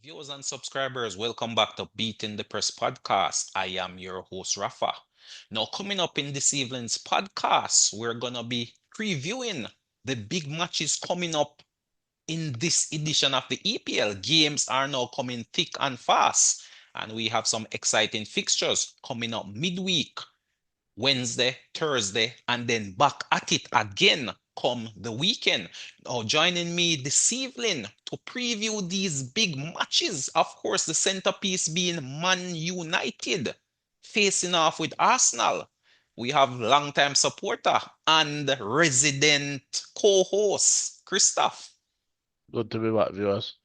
Viewers and subscribers, welcome back to Beating the Press podcast. I am your host, Rafa. Now, coming up in this evening's podcast, we're going to be previewing the big matches coming up in this edition of the EPL. Games are now coming thick and fast, and we have some exciting fixtures coming up midweek. Wednesday, Thursday, and then back at it again come the weekend. Now, joining me this evening to preview these big matches, of course, the centerpiece being Man United facing off with Arsenal. We have longtime supporter and resident co-host, Christoph. Good to be back, viewers.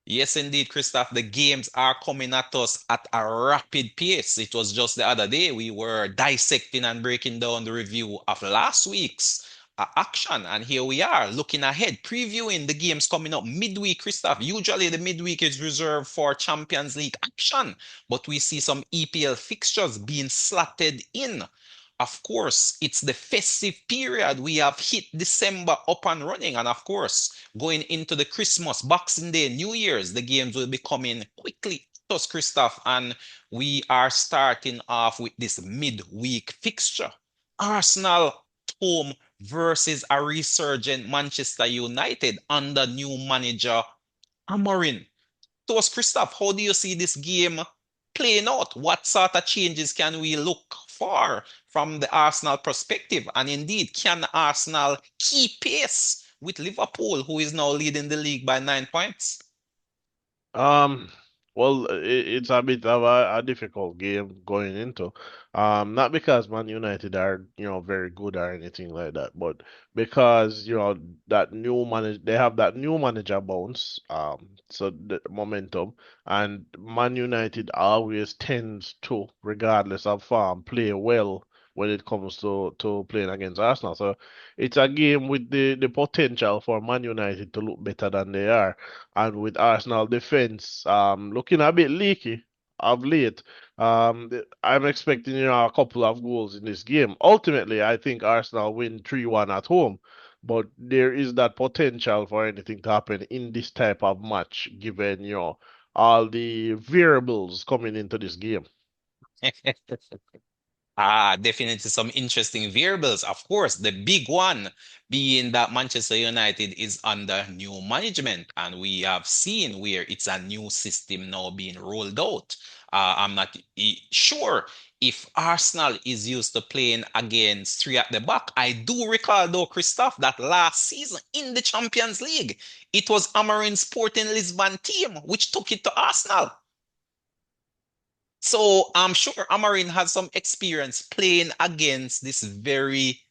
Yes, indeed, Christoph. The games are coming at us at a rapid pace. It was just the other day we were dissecting and breaking down the review of last week's action, and here we are looking ahead, previewing the games coming up midweek, Christoph. Usually, the midweek is reserved for Champions League action, but we see some EPL fixtures being slotted in. Of course, it's the festive period. We have hit December up and running. And of course, going into the Christmas, Boxing Day, New Year's, the games will be coming quickly to us, Christoph. And we are starting off with this midweek fixture. Arsenal home versus a resurgent Manchester United under new manager Amorim. To us, Christoph, how do you see this game playing out? What sort of changes can we look for from the Arsenal perspective? And indeed, can Arsenal keep pace with Liverpool, who is now leading the league by 9 points? Um, well, it's a bit of a difficult game going into. Not because Man United are, very good or anything like that, but because, they have that new manager bounce, so the momentum, and Man United always tends to, regardless of form, play well when it comes to playing against Arsenal. So it's a game with the potential for Man United to look better than they are. And with Arsenal defense looking a bit leaky of late, I'm expecting a couple of goals in this game. Ultimately, I think Arsenal win 3-1 at home, but there is that potential for anything to happen in this type of match, given all the variables coming into this game. Definitely some interesting variables. Of course, the big one being that Manchester United is under new management, and we have seen where it's a new system now being rolled out. I'm not sure if Arsenal is used to playing against three at the back. I do recall, though, Christoph, that last season in the Champions League, it was Amorim's Sporting Lisbon team which took it to Arsenal. So I'm sure Amarin has some experience playing against this very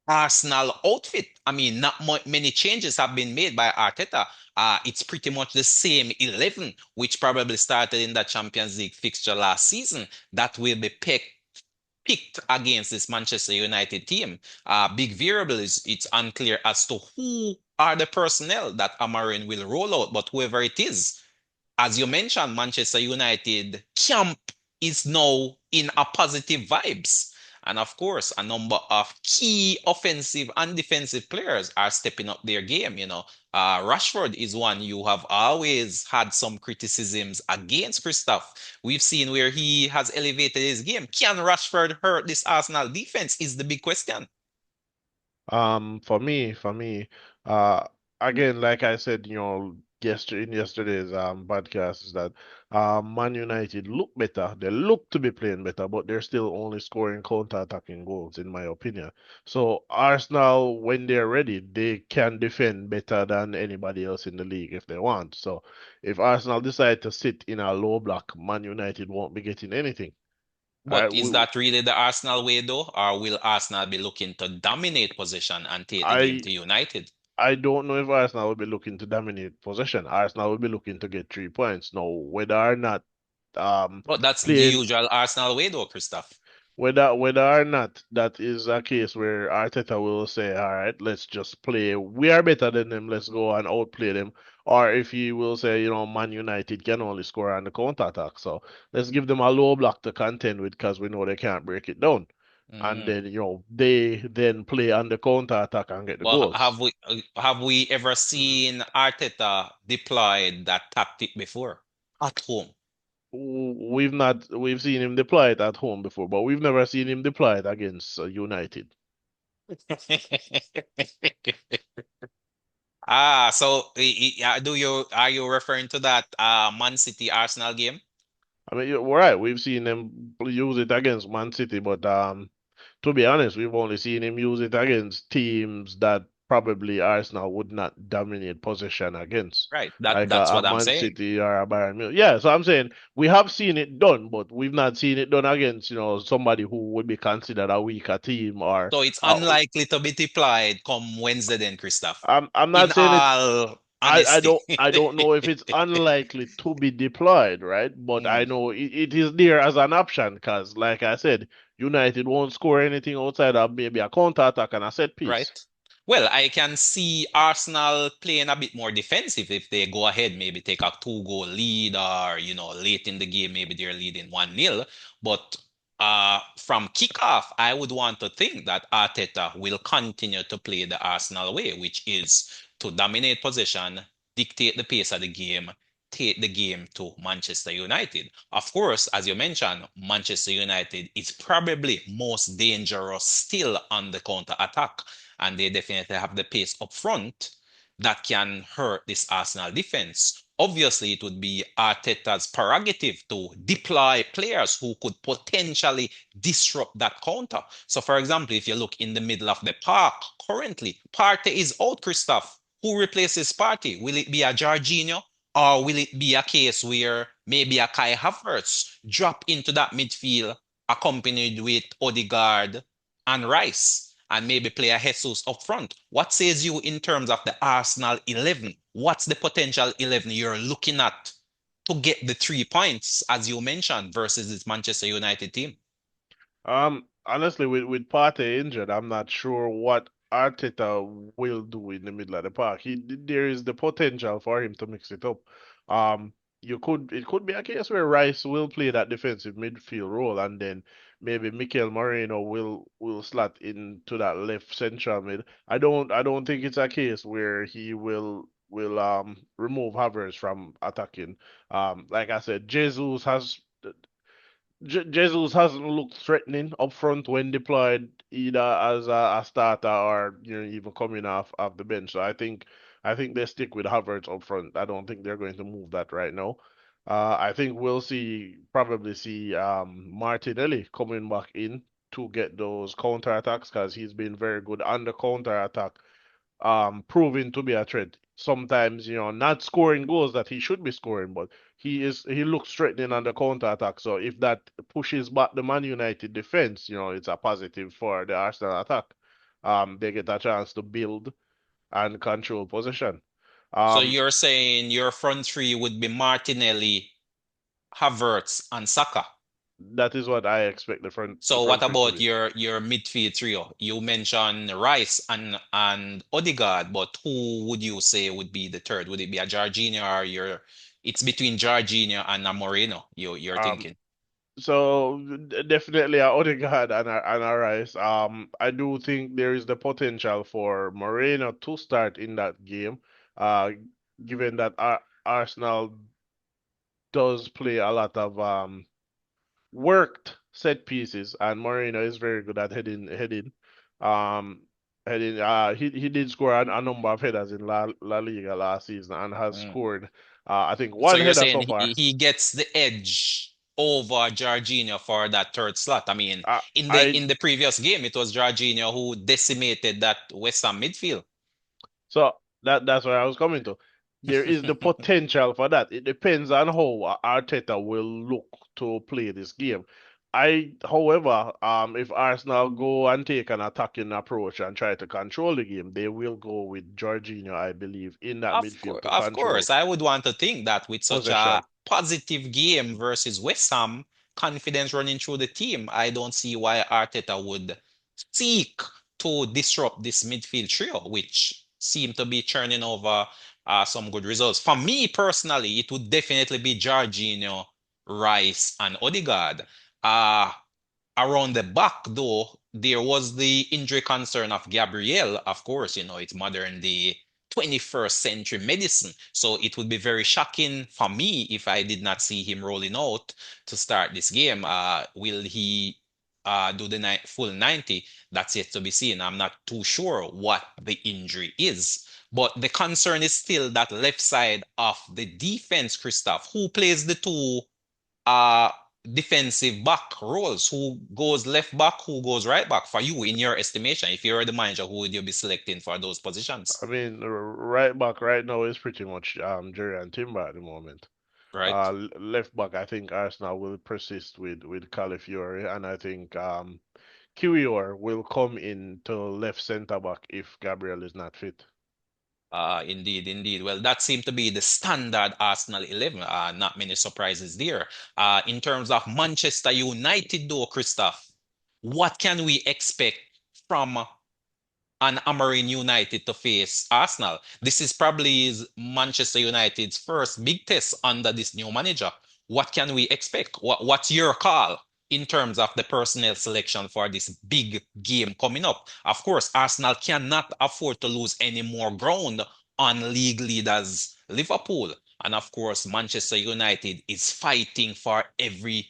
Arsenal outfit. I mean, not many changes have been made by Arteta. It's pretty much the same 11, which probably started in the Champions League fixture last season, that will be picked against this Manchester United team. Big variable is it's unclear as to who are the personnel that Amarin will roll out, but whoever it is, as you mentioned, Manchester United camp is now in a positive vibes. And of course, a number of key offensive and defensive players are stepping up their game. Rashford is one you have always had some criticisms against, Christoph. We've seen where he has elevated his game. Can Rashford hurt this Arsenal defense is the big question. For me, uh, again, like I said, in yesterday's podcast, is that Man United look better. They look to be playing better, but they're still only scoring counter-attacking goals, in my opinion. So Arsenal, when they're ready, they can defend better than anybody else in the league if they want. So if Arsenal decide to sit in a low block, Man United won't be getting anything. All But right, is that really the Arsenal way though? Or will Arsenal be looking to dominate possession and take the game I to United? I don't know if Arsenal will be looking to dominate possession. Arsenal will be looking to get 3 points. Now, whether or not But that's the playing usual Arsenal way though, Christoph. whether or not that is a case where Arteta will say, all right, let's just play. We are better than them. Let's go and outplay them. Or if he will say, Man United can only score on the counter attack. So let's give them a low block to contend with because we know they can't break it down. and Mm. then they then play on the counter attack and get the But goals. have we ever seen Arteta deployed that tactic before at home? We've seen him deploy it at home before, but we've never seen him deploy it against United. So do you are you referring to that Man City Arsenal game? I mean, you're right. We've seen him use it against Man City, but to be honest, we've only seen him use it against teams that probably Arsenal would not dominate possession against, Right. like That's a what I'm Man saying. City or a Bayern Munich. Yeah, so I'm saying we have seen it done, but we've not seen it done against, somebody who would be considered a weaker team or So it's uh, unlikely to be deployed come Wednesday then, Christoph. I'm In not saying it. all I honesty. don't know if it's unlikely to be deployed, right? But I Mm, know it is there as an option because, like I said, United won't score anything outside of maybe a counter attack and a set piece. right. Well, I can see Arsenal playing a bit more defensive if they go ahead, maybe take a two-goal lead or, late in the game, maybe they're leading 1-0. But from kickoff, I would want to think that Arteta will continue to play the Arsenal way, which is to dominate possession, dictate the pace of the game, take the game to Manchester United. Of course, as you mentioned, Manchester United is probably most dangerous still on the counter attack, and they definitely have the pace up front that can hurt this Arsenal defense. Obviously, it would be Arteta's prerogative to deploy players who could potentially disrupt that counter. So, for example, if you look in the middle of the park, currently, Partey is out, Christoph. Who replaces Partey? Will it be a Jorginho? Or will it be a case where maybe a Kai Havertz drop into that midfield accompanied with Odegaard and Rice and maybe play a Jesus up front? What says you in terms of the Arsenal 11? What's the potential 11 you're looking at to get the 3 points, as you mentioned, versus this Manchester United team? Honestly, with Partey injured, I'm not sure what Arteta will do in the middle of the park. There is the potential for him to mix it up. Um, it could be a case where Rice will play that defensive midfield role, and then maybe Mikel Moreno will slot into that left central mid. I don't think it's a case where he will remove Havertz from attacking. Like I said, Jesus has. Jesus hasn't looked threatening up front when deployed either as a starter or even coming off the bench. So I think they stick with Havertz up front. I don't think they're going to move that right now. I think we'll probably see Martinelli coming back in to get those counter attacks because he's been very good on the counter attack, proving to be a threat. Sometimes, not scoring goals that he should be scoring, but he looks threatening on the counter attack. So if that pushes back the Man United defense, it's a positive for the Arsenal attack. They get a chance to build and control possession. So Um, you're saying your front three would be Martinelli, Havertz, and Saka. that is what I expect the So what front three to about be. your midfield trio? You mentioned Rice and Odegaard, but who would you say would be the third? Would it be a Jorginho or it's between Jorginho and a Moreno, you're Um, thinking? So definitely a Odegaard and a Rice. I do think there is the potential for Moreno to start in that game. Uh, given that Arsenal does play a lot of worked set pieces, and Moreno is very good at heading. Um, heading. He did score a number of headers in La Liga last season and has Mm. scored. I think So one you're header saying so far. he gets the edge over Jorginho for that third slot. I mean, I in the I in the previous game, it was Jorginho who decimated that West Ham midfield. So that's where I was coming to. There is the potential for that. It depends on how Arteta will look to play this game. However, if Arsenal go and take an attacking approach and try to control the game, they will go with Jorginho, I believe, in that midfield to Of control course, I would want to think that with such a possession. positive game versus West Ham, confidence running through the team, I don't see why Arteta would seek to disrupt this midfield trio, which seem to be churning over some good results. For me personally, it would definitely be Jorginho, Rice, and Odegaard. Uh, around the back, though, there was the injury concern of Gabriel. Of course, it's modern day 21st century medicine. So it would be very shocking for me if I did not see him rolling out to start this game. Will he do the full 90? That's yet to be seen. I'm not too sure what the injury is. But the concern is still that left side of the defense, Christoph, who plays the two uh defensive back roles. Who goes left back, who goes right back for you in your estimation? If you're the manager, who would you be selecting for those I positions? mean, right back right now is pretty much Jerry and Timber at the moment. Right? Left back, I think Arsenal will persist with Calafiori, and I think Kiwior will come in to left centre back if Gabriel is not fit. Indeed, indeed. Well, that seemed to be the standard Arsenal 11. Not many surprises there. In terms of Manchester United, though, Christoph, what can we expect from and Amarin United to face Arsenal? This is probably Manchester United's first big test under this new manager. What can we expect? What's your call in terms of the personnel selection for this big game coming up? Of course, Arsenal cannot afford to lose any more ground on league leaders Liverpool. And of course, Manchester United is fighting for every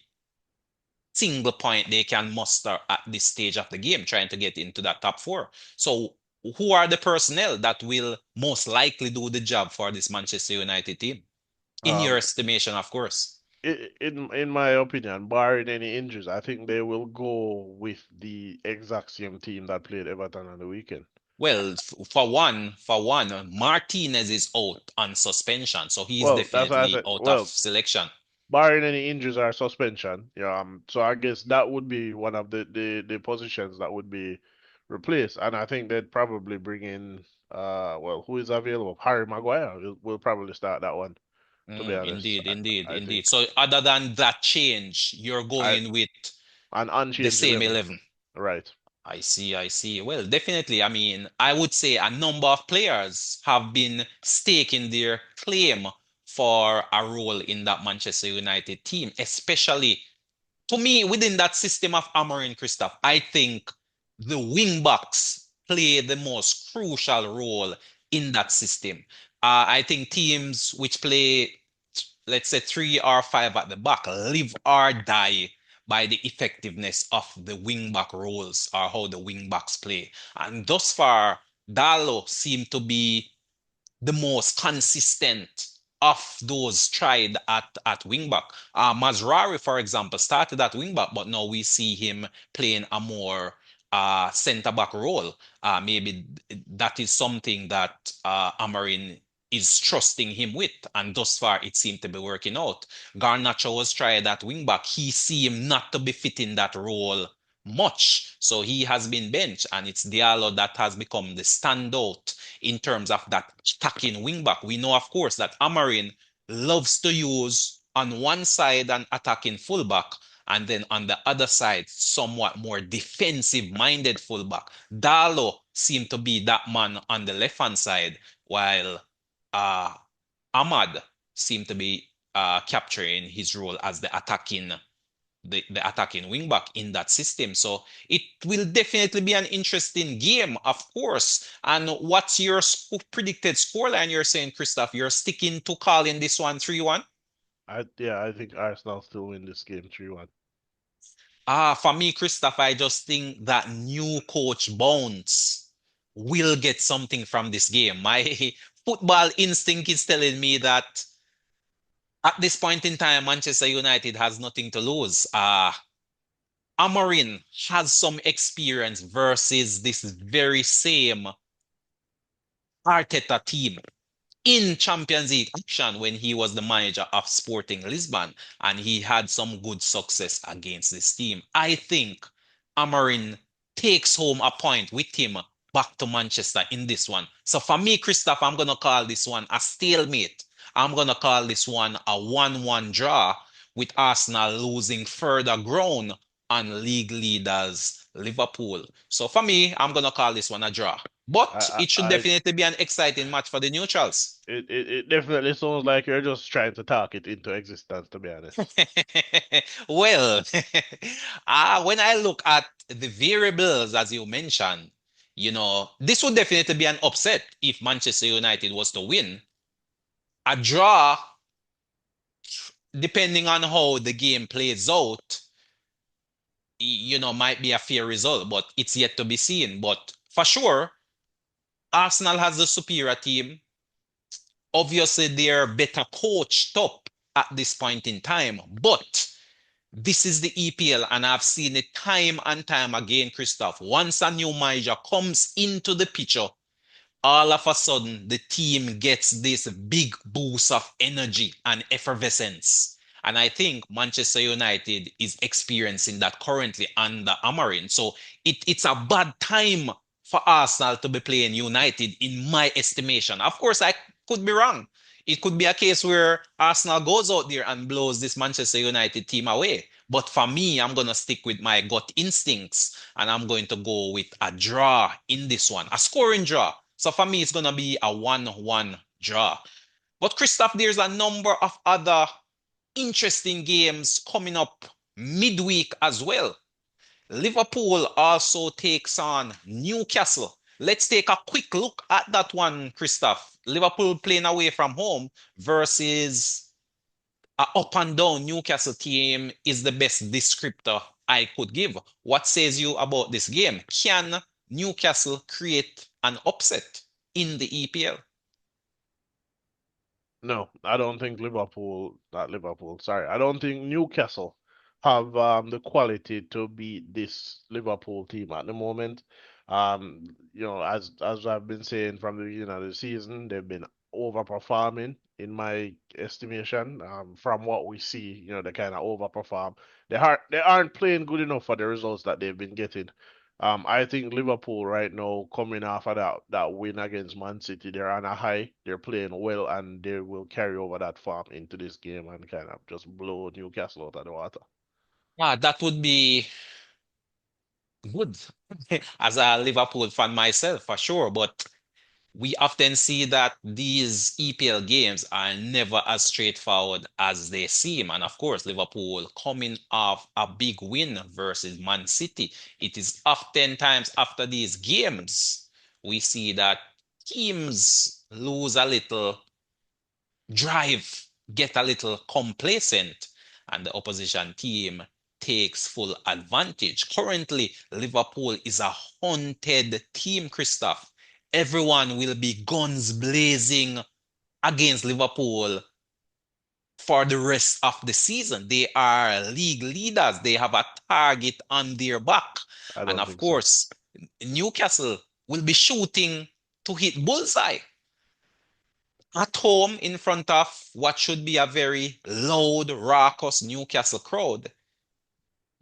single point they can muster at this stage of the game, trying to get into that top four. So, who are the personnel that will most likely do the job for this Manchester United team? In your Um, estimation, of course. in my opinion, barring any injuries, I think they will go with the exact same team that played Everton on the weekend. Well, for one, Martinez is out on suspension, so he's Well, that's why I definitely said, out of well, selection. barring any injuries or suspension, yeah, so I guess that would be one of the positions that would be replaced, and I think they'd probably bring in, well, who is available? Harry Maguire will probably start that one, to be honest. Indeed, indeed, I indeed. think So, other than that change, you're I going with an the unchanged same 11, 11. right? I see, I see. Well, definitely. I mean, I would say a number of players have been staking their claim for a role in that Manchester United team, especially to me, within that system of Amorim, Christoph, I think the wing backs play the most crucial role in that system. I think teams which play, let's say, three or five at the back, live or die by the effectiveness of the wing back roles or how the wing backs play. And thus far, Dalo seemed to be the most consistent of those tried at wingback. Mazrari, for example, started at wingback, but now we see him playing a more centre back role. Maybe that is something that Amarin is trusting him with, and thus far it seemed to be working out. Garnacho was tried at wingback. He seemed not to be fitting that role much, so he has been benched, and it's Diallo that has become the standout in terms of that attacking wing back. We know, of course, that Amarin loves to use on one side an attacking fullback, and then on the other side, somewhat more defensive minded fullback. Dalo seemed to be that man on the left hand side, while uh, Ahmad seemed to be capturing his role as the attacking wingback in that system. So it will definitely be an interesting game, of course. And what's your predicted scoreline? You're saying, Christoph, you're sticking to calling this one 3-1? I think Arsenal still win this game 3-1. For me, Christoph, I just think that new coach Bones will get something from this game. My football instinct is telling me that at this point in time, Manchester United has nothing to lose. Amorim has some experience versus this very same Arteta team in Champions League action when he was the manager of Sporting Lisbon, and he had some good success against this team. I think Amorim takes home a point with him back to Manchester in this one. So for me, Christoph, I'm gonna call this one a stalemate. I'm gonna call this one a 1-1 draw with Arsenal losing further ground on league leaders Liverpool. So for me, I'm gonna call this one a draw. But I, it should I, definitely be an exciting match for the neutrals. it definitely sounds like you're just trying to talk it into existence, to be honest. Well, when I look at the variables, as you mentioned, this would definitely be an upset if Manchester United was to win. A draw, depending on how the game plays out, might be a fair result, but it's yet to be seen. But for sure, Arsenal has the superior team. Obviously, they're better coached up at this point in time, but this is the EPL, and I've seen it time and time again, Christoph. Once a new manager comes into the picture, all of a sudden the team gets this big boost of energy and effervescence. And I think Manchester United is experiencing that currently under Amarin. So it's a bad time for Arsenal to be playing United, in my estimation. Of course, I could be wrong. It could be a case where Arsenal goes out there and blows this Manchester United team away. But for me, I'm going to stick with my gut instincts and I'm going to go with a draw in this one, a scoring draw. So for me, it's going to be a 1-1 draw. But Christoph, there's a number of other interesting games coming up midweek as well. Liverpool also takes on Newcastle. Let's take a quick look at that one, Christoph. Liverpool playing away from home versus a up and down Newcastle team is the best descriptor I could give. What says you about this game? Can Newcastle create an upset in the EPL? No, I don't think not Liverpool, sorry. I don't think Newcastle have the quality to beat this Liverpool team at the moment. As I've been saying from the beginning of the season, they've been overperforming in my estimation. From what we see, they kind of overperform. They aren't playing good enough for the results that they've been getting. I think Liverpool right now, coming off of that win against Man City, they're on a high. They're playing well, and they will carry over that form into this game and kind of just blow Newcastle out of the water. That would be good as a Liverpool fan myself, for sure. But we often see that these EPL games are never as straightforward as they seem. And of course, Liverpool coming off a big win versus Man City. It is oftentimes after these games, we see that teams lose a little drive, get a little complacent, and the opposition team takes full advantage. Currently, Liverpool is a haunted team, Christoph. Everyone will be guns blazing against Liverpool for the rest of the season. They are league leaders. They have a target on their back. I And don't of think so. course, Newcastle will be shooting to hit bullseye at home in front of what should be a very loud, raucous Newcastle crowd.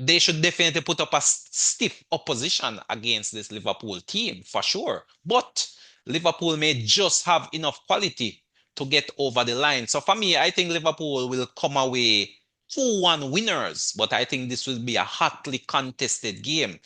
They should definitely put up a stiff opposition against this Liverpool team for sure. But Liverpool may just have enough quality to get over the line. So for me, I think Liverpool will come away 2-1 winners, but I think this will be a hotly contested game,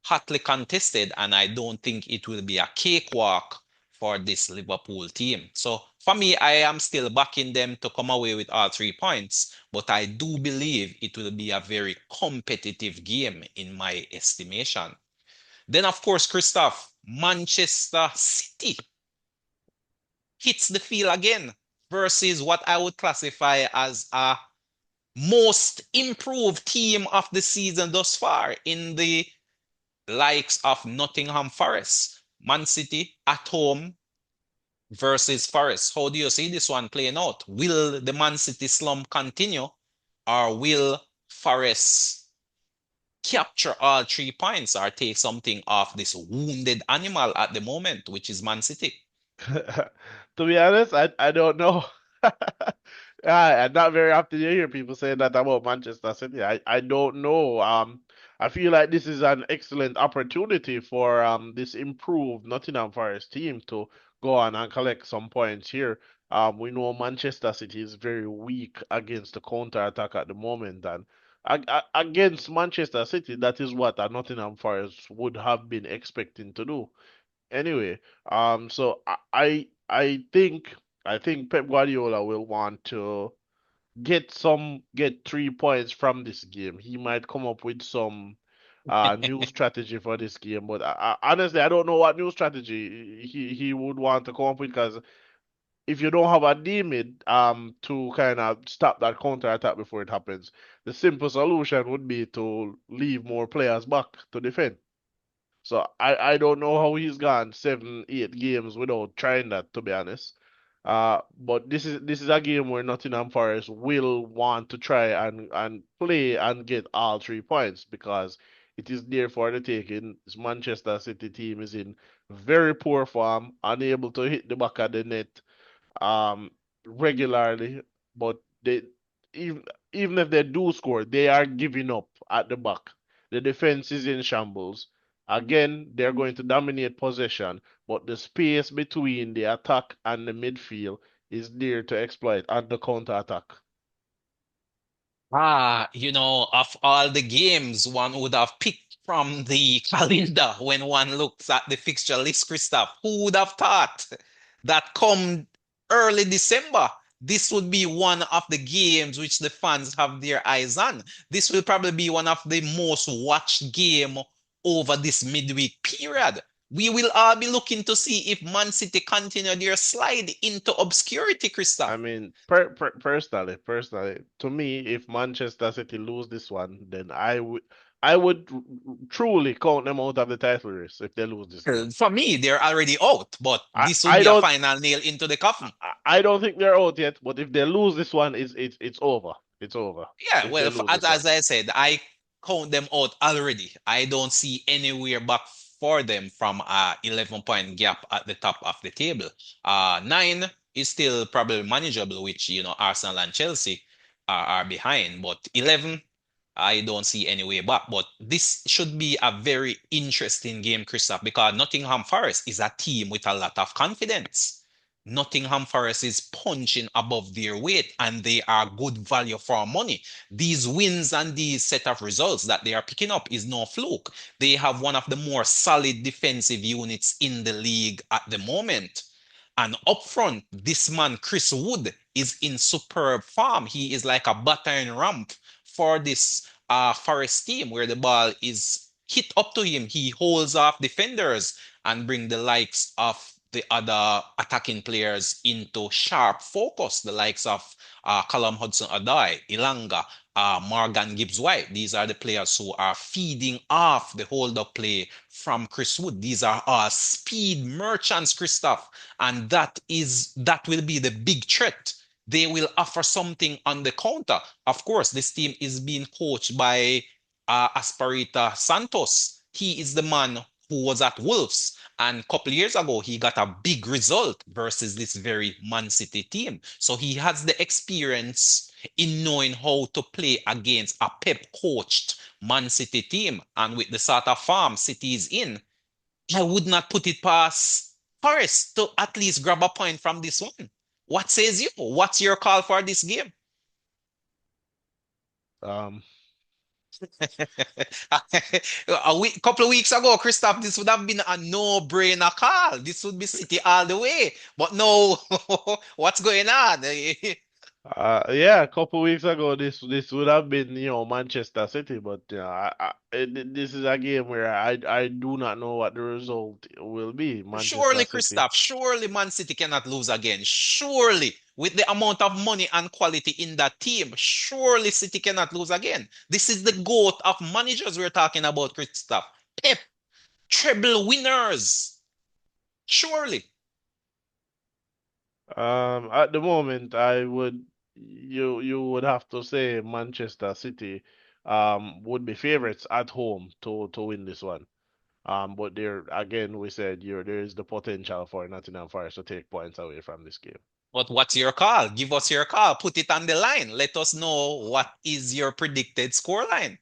hotly contested, and I don't think it will be a cakewalk for this Liverpool team. So for me, I am still backing them to come away with all 3 points, but I do believe it will be a very competitive game in my estimation. Then, of course, Christoph, Manchester City hits the field again versus what I would classify as a most improved team of the season thus far in the likes of Nottingham Forest, Man City at home versus Forest. How do you see this one playing out? Will the Man City slump continue or will Forest capture all 3 points or take something off this wounded animal at the moment, which is Man City? To be honest, I don't know. And not very often you hear people saying that about Manchester City. I don't know. I feel like this is an excellent opportunity for this improved Nottingham Forest team to go on and collect some points here. We know Manchester City is very weak against the counter attack at the moment, and against Manchester City, that is what a Nottingham Forest would have been expecting to do. anyway, so I think Pep Guardiola will want to get 3 points from this game. He might come up with some new strategy for this game, but honestly, I don't know what new strategy he would want to come up with because if you don't have a D mid to kind of stop that counter attack before it happens, the simple solution would be to leave more players back to defend. So I don't know how he's gone 7, 8 games without trying that, to be honest. But this is a game where Nottingham Forest will want to try and play and get all 3 points because it is there for the taking. This Manchester City team is in very poor form, unable to hit the back of the net um regularly, but they even even if they do score, they are giving up at the back. The defense is in shambles. Again, they're going to dominate possession, but the space between the attack and the midfield is there to exploit and the counter attack. Of all the games one would have picked from the calendar when one looks at the fixture list, Christoph, who would have thought that come early December, this would be one of the games which the fans have their eyes on. This will probably be one of the most watched game over this midweek period. We will all be looking to see if Man City continue their slide into obscurity, I Christoph. mean, personally, to me, if Manchester City lose this one, then I would truly count them out of the title race if they lose this game. For me, they're already out, but I this would I be a don't final nail into the coffin. I don't think they're out yet, but if they lose this one, it's over. It's over Yeah, if well, they lose as, this one. as I said, I count them out already. I don't see anywhere back for them from a 11-point gap at the top of the table. Nine is still probably manageable, which, Arsenal and Chelsea are behind, but 11, I don't see any way back. But this should be a very interesting game, Christoph, because Nottingham Forest is a team with a lot of confidence. Nottingham Forest is punching above their weight and they are good value for money. These wins and these set of results that they are picking up is no fluke. They have one of the more solid defensive units in the league at the moment. And up front, this man, Chris Wood, is in superb form. He is like a battering ramp for this Forest team where the ball is hit up to him. He holds off defenders and bring the likes of the other attacking players into sharp focus, the likes of Callum Hudson-Odoi, Ilanga, Morgan Gibbs-White. These are the players who are feeding off the hold-up play from Chris Wood. These are all speed merchants, Christoph, and that will be the big threat. They will offer something on the counter. Of course, this team is being coached by Asparita Santos. He is the man who was at Wolves. And a couple of years ago, he got a big result versus this very Man City team. So he has the experience in knowing how to play against a Pep coached Man City team. And with the sort of form City is in, I would not put it past Forest to at least grab a point from this one. What says you? What's your call for this game? Um, Couple of weeks ago, Christoph, this would have been a no-brainer call. This would be City all the way. But no, what's going on? yeah, a couple weeks ago, this would have been, Manchester City, but this is a game where I do not know what the result will be. Manchester Surely, City. Christoph, surely Man City cannot lose again. Surely, with the amount of money and quality in that team, surely City cannot lose again. This is the GOAT of managers we're talking about, Christoph. Pep, treble winners. Surely. At the moment, you would have to say Manchester City would be favorites at home to win this one. But there again, we said there is the potential for Nottingham Forest to take points away from this game. But what's your call? Give us your call. Put it on the line. Let us know what is your predicted scoreline.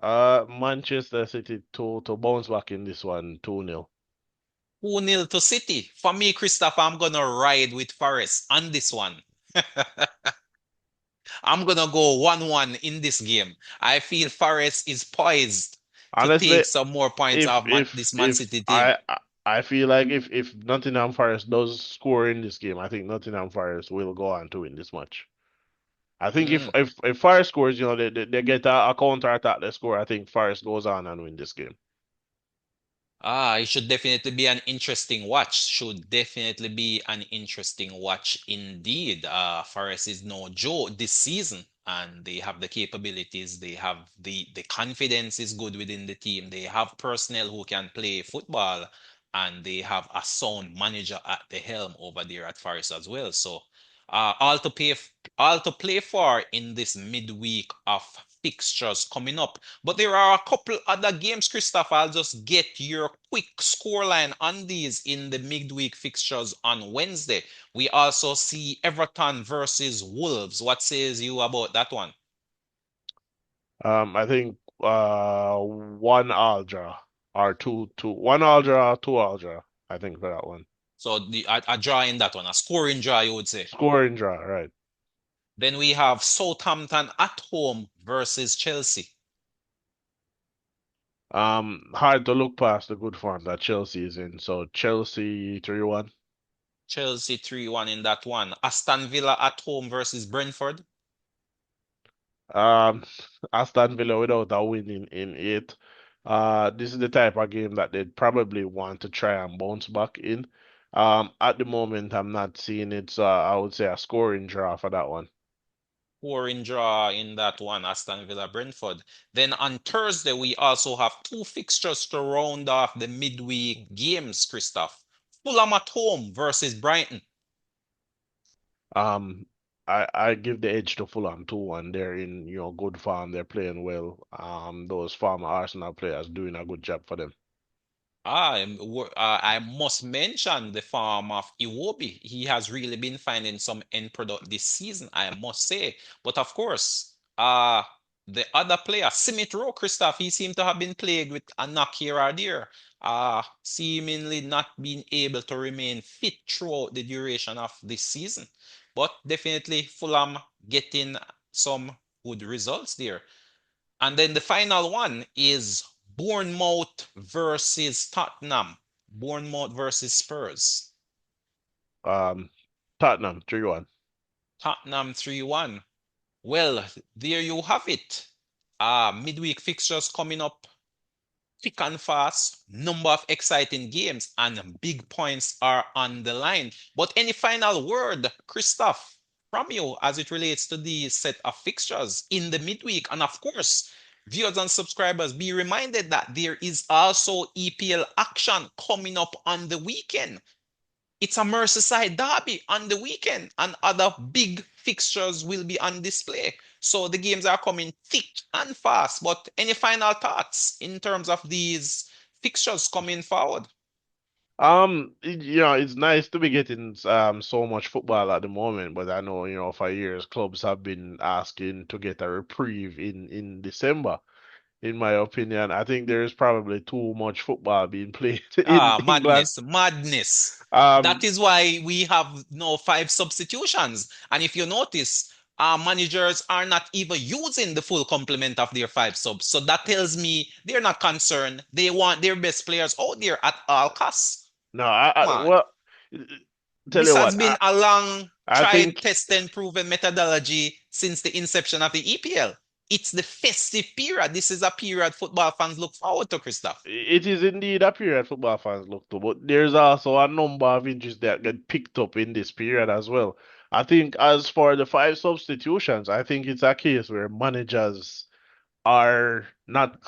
Manchester City to bounce back in this one 2-0. 2-0 to City. For me, Christopher, I'm gonna ride with Forest on this one. I'm gonna go 1-1 in this game. I feel Forest is poised to Honestly, take some more points if off if this Man if City I team. I feel like if Nottingham Forest does score in this game, I think Nottingham Forest will go on to win this match. I think if Mm. if if Forest scores, they get a counter attack, they score. I think Forest goes on and win this game. It should definitely be an interesting watch. Should definitely be an interesting watch indeed. Forest is no joke this season, and they have the capabilities. They have the confidence is good within the team. They have personnel who can play football, and they have a sound manager at the helm over there at Forest as well. So, all to play for in this midweek of fixtures coming up. But there are a couple other games, Christoph. I'll just get your quick scoreline on these in the midweek fixtures on Wednesday. We also see Everton versus Wolves. What says you about that one? I think one all draw or two one all draw, two all draw. I think for that one. So a draw in that one, a scoring draw, you would say. Scoring draw, right. Then we have Southampton at home versus Chelsea. Hard to look past the good form that Chelsea is in. So Chelsea 3-1. Chelsea 3-1 in that one. Aston Villa at home versus Brentford. Um, Aston Villa without a win in eight. This is the type of game that they'd probably want to try and bounce back in. At the moment, I'm not seeing it, so I would say a scoring draw for that one. Scoring draw in that one, Aston Villa Brentford. Then on Thursday, we also have two fixtures to round off the midweek games, Christoph. Fulham at home versus Brighton. Um, I give the edge to Fulham 2-1. They're in, good form. They're playing well. Those former Arsenal players doing a good job for them. I must mention the farm of Iwobi. He has really been finding some end product this season, I must say. But of course, the other player, Simit Rowe, Christoph, he seemed to have been plagued with a knock here or there, seemingly not being able to remain fit throughout the duration of this season. But definitely Fulham getting some good results there. And then the final one is Bournemouth versus Tottenham. Bournemouth versus Spurs. Um, Tottenham 3-1. Tottenham 3-1. Well, there you have it. Midweek fixtures coming up thick and fast, number of exciting games, and big points are on the line. But any final word, Christoph, from you as it relates to the set of fixtures in the midweek? And of course, viewers and subscribers, be reminded that there is also EPL action coming up on the weekend. It's a Merseyside derby on the weekend, and other big fixtures will be on display. So the games are coming thick and fast. But any final thoughts in terms of these fixtures coming forward? It's nice to be getting so much football at the moment, but I know, for years clubs have been asking to get a reprieve in December. In my opinion, I think there is probably too much football being played in England. Madness, madness. That Um, is why we have no five substitutions. And if you notice, our managers are not even using the full complement of their five subs. So that tells me they're not concerned. They want their best players out there at all costs. no, Come on. well, tell This you has what, been a long I tried, think tested, proven methodology since the inception of the EPL. It's the festive period. This is a period football fans look forward to, Christoph. it is indeed a period football fans look to, but there's also a number of injuries that get picked up in this period as well. I think as for the five substitutions, I think it's a case where managers are not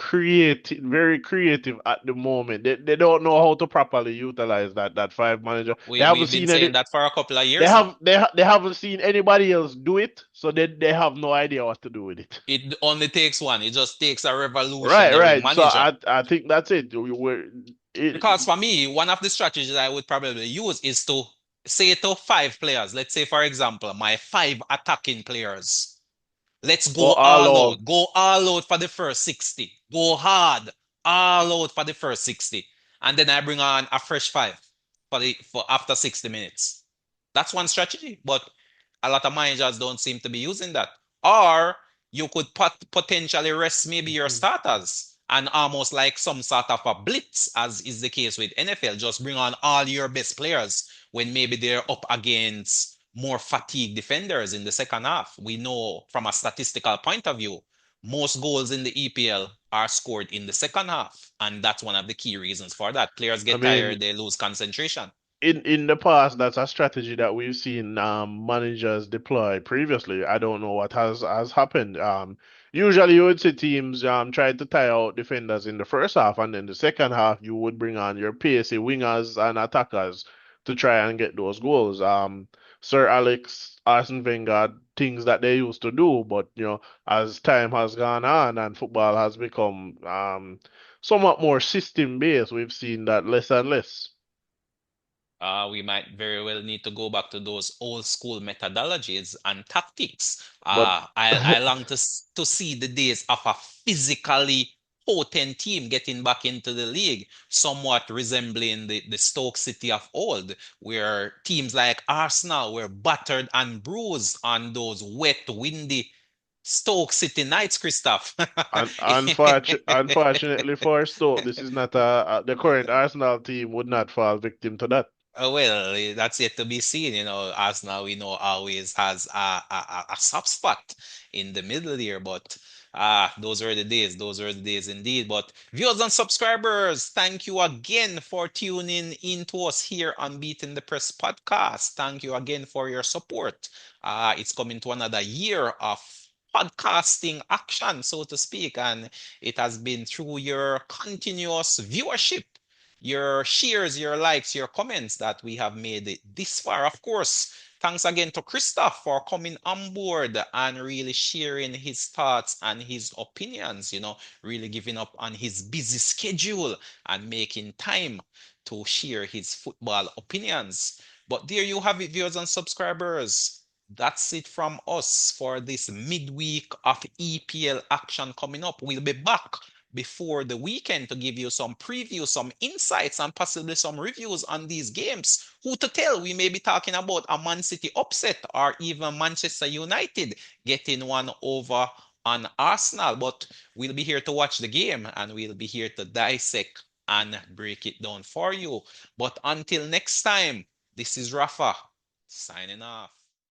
very creative at the moment. They don't know how to properly utilize that five manager. They haven't We've been seen any. saying that for a couple of They years now. have they haven't seen anybody else do it, so they have no idea what to do with it. It only takes one. It just takes a Right, revolutionary right. So manager. I think that's it. We were it, Because for me, one of the strategies I would probably use is to say to five players, let's say, for example, my five attacking players. Let's go go all all out. out. Go all out for the first 60. Go hard. All out for the first 60. And then I bring on a fresh five for after 60 minutes. That's one strategy, but a lot of managers don't seem to be using that. Or you could potentially rest maybe your starters and almost like some sort of a blitz, as is the case with NFL. Just bring on all your best players when maybe they're up against more fatigued defenders in the second half. We know from a statistical point of view, most goals in the EPL are scored in the second half, and that's one of the key reasons for that. Players I get mean, tired, they lose concentration. in the past, that's a strategy that we've seen managers deploy previously. I don't know what has happened. Usually you would see teams try to tire out defenders in the first half, and then the second half you would bring on your pacey wingers and attackers to try and get those goals. Sir Alex, Arsene Wenger, things that they used to do, but as time has gone on and football has become somewhat more system based, we've seen that less and less. We might very well need to go back to those old school methodologies and tactics. But I long to see the days of a physically potent team getting back into the league, somewhat resembling the Stoke City of old, where teams like Arsenal were battered and bruised on those wet, windy Stoke City nights, Christoph. unfortunately for Stoke, this is not the current Arsenal team would not fall victim to that. Well, that's yet to be seen. Arsenal, we know, always has a soft spot in the middle here, but those are the days. Those are the days indeed. But viewers and subscribers, thank you again for tuning in to us here on Beating the Press podcast. Thank you again for your support. It's coming to another year of podcasting action, so to speak, and it has been through your continuous viewership, your shares, your likes, your comments that we have made it this far. Of course, thanks again to Christoph for coming on board and really sharing his thoughts and his opinions, really giving up on his busy schedule and making time to share his football opinions. But there you have it, viewers and subscribers. That's it from us for this midweek of EPL action coming up. We'll be back before the weekend to give you some previews, some insights, and possibly some reviews on these games. Who to tell? We may be talking about a Man City upset or even Manchester United getting one over on Arsenal. But we'll be here to watch the game and we'll be here to dissect and break it down for you. But until next time, this is Rafa signing off.